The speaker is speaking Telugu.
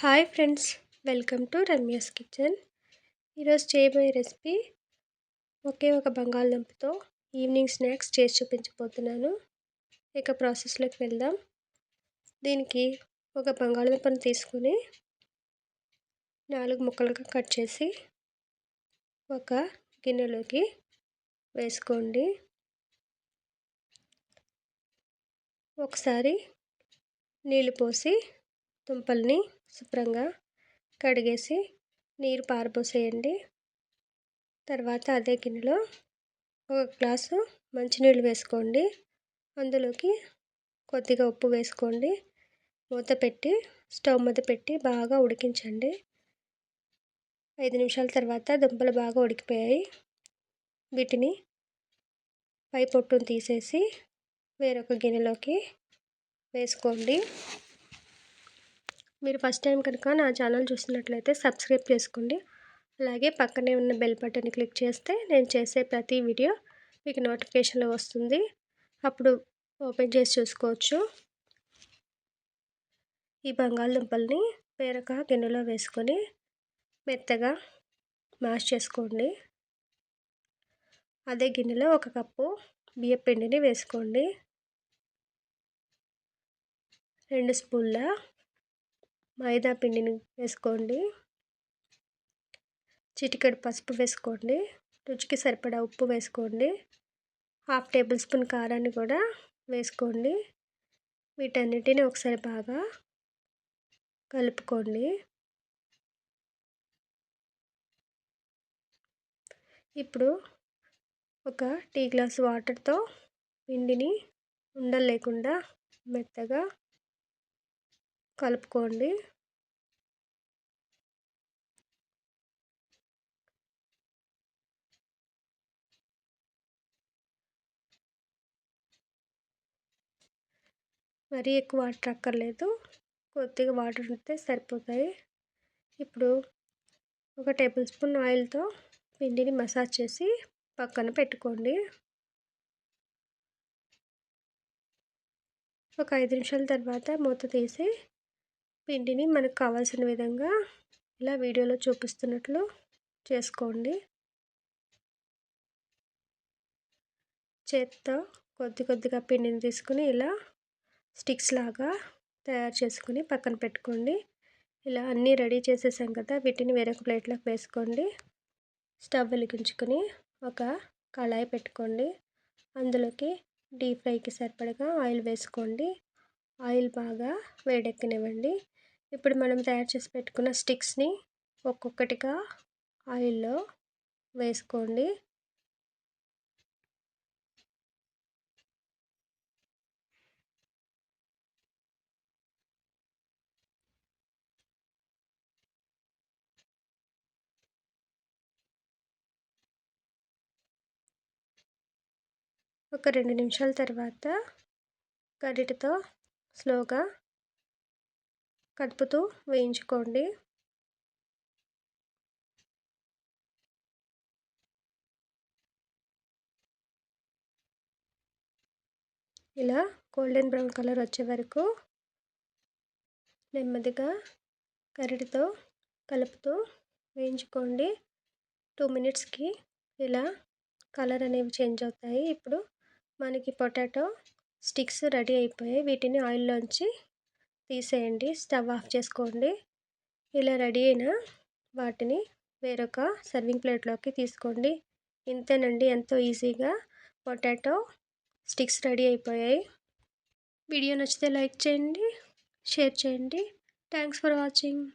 Hi friends, welcome to Ramya's kitchen. ఈరోజు చేయబోయే రెసిపీ ఒకే ఒక బంగాళదుంపతో ఈవినింగ్ స్నాక్స్ చేసి చూపించబోతున్నాను. ఇక ప్రాసెస్లోకి వెళ్దాం. దీనికి ఒక బంగాళదుంపను తీసుకుని 4 ముక్కలుగా కట్ చేసి ఒక గిన్నెలోకి వేసుకోండి. ఒకసారి నీళ్ళు పోసి దుంపల్ని శుభ్రంగా కడిగేసి నీరు పారబోసేయండి. తర్వాత అదే గిన్నెలో ఒక గ్లాసు మంచినీళ్ళు వేసుకోండి. అందులోకి కొద్దిగా ఉప్పు వేసుకోండి. మూత పెట్టి స్టవ్ మీద పెట్టి బాగా ఉడికించండి. 5 నిమిషాల తర్వాత దుంపలు బాగా ఉడికిపోయాయి. వీటిని పై పొట్టును తీసేసి వేరొక గిన్నెలోకి వేసుకోండి. మీరు ఫస్ట్ టైం కనుక నా ఛానల్ చూస్తున్నట్లయితే సబ్స్క్రైబ్ చేసుకోండి. అలాగే పక్కనే ఉన్న బెల్ బటన్ క్లిక్ చేస్తే నేను చేసే ప్రతి వీడియో మీకు నోటిఫికేషన్లో వస్తుంది. అప్పుడు ఓపెన్ చేసి చూసుకోవచ్చు. ఈ బంగాళదుంపల్ని వేరొక గిన్నెలో వేసుకొని మెత్తగా మ్యాష్ చేసుకోండి. అదే గిన్నెలో 1 కప్పు బియ్యం పిండిని వేసుకోండి. 2 స్పూన్ల మైదా పిండిని వేసుకోండి. చిటికెడు పసుపు వేసుకోండి. రుచికి సరిపడా ఉప్పు వేసుకోండి. 1/2 టేబుల్ స్పూన్ కారాన్ని కూడా వేసుకోండి. వీటన్నిటిని ఒకసారి బాగా కలుపుకోండి. ఇప్పుడు ఒక టీ గ్లాస్ వాటర్తో పిండిని ఉండలు లేకుండా మెత్తగా కలుపుకోండి. మరీ ఎక్కువ వాటర్ అక్కర్లేదు, కొద్దిగా వాటర్ ఉంటే సరిపోతాయి. ఇప్పుడు 1 టేబుల్ స్పూన్ ఆయిల్తో పిండిని మసాజ్ చేసి పక్కన పెట్టుకోండి. ఒక 5 నిమిషాల తర్వాత మూత తీసి పిండిని మనకు కావాల్సిన విధంగా ఇలా వీడియోలో చూపిస్తున్నట్లు చేసుకోండి. చేత్తో కొద్దిగా పిండిని తీసుకుని ఇలా స్టిక్స్ లాగా తయారు చేసుకుని పక్కన పెట్టుకోండి. ఇలా అన్నీ రెడీ చేసేసాం కదా, వీటిని వేరొక ప్లేట్లోకి వేసుకోండి. స్టవ్ వెలిగించుకొని ఒక కళాయి పెట్టుకోండి. అందులోకి డీప్ ఫ్రైకి సరిపడగా ఆయిల్ వేసుకోండి. ఆయిల్ బాగా వేడెక్కనివ్వండి. ఇప్పుడు మనం తయారు చేసి పెట్టుకున్న స్టిక్స్ని ఒక్కొక్కటిగా ఆయిల్లో వేసుకోండి. ఒక 2 నిమిషాల తర్వాత గరిటెతో స్లోగా కదుపుతూ వేయించుకోండి. ఇలా గోల్డెన్ బ్రౌన్ కలర్ వచ్చే వరకు నెమ్మదిగా గరిటెతో కలుపుతూ వేయించుకోండి. 2 మినిట్స్కి ఇలా కలర్ అనేవి చేంజ్ అవుతాయి. ఇప్పుడు మనకి పొటాటో స్టిక్స్ రెడీ అయిపోయాయి. వీటిని ఆయిల్లోంచి తీసేయండి. స్టవ్ ఆఫ్ చేసుకోండి. ఇలా రెడీ అయిన వాటిని వేరొక సర్వింగ్ ప్లేట్లోకి తీసుకోండి. ఇంతేనండి, ఎంతో ఈజీగా పొటాటో స్టిక్స్ రెడీ అయిపోయాయి. వీడియో నచ్చితే లైక్ చేయండి, షేర్ చేయండి. Thanks for watching.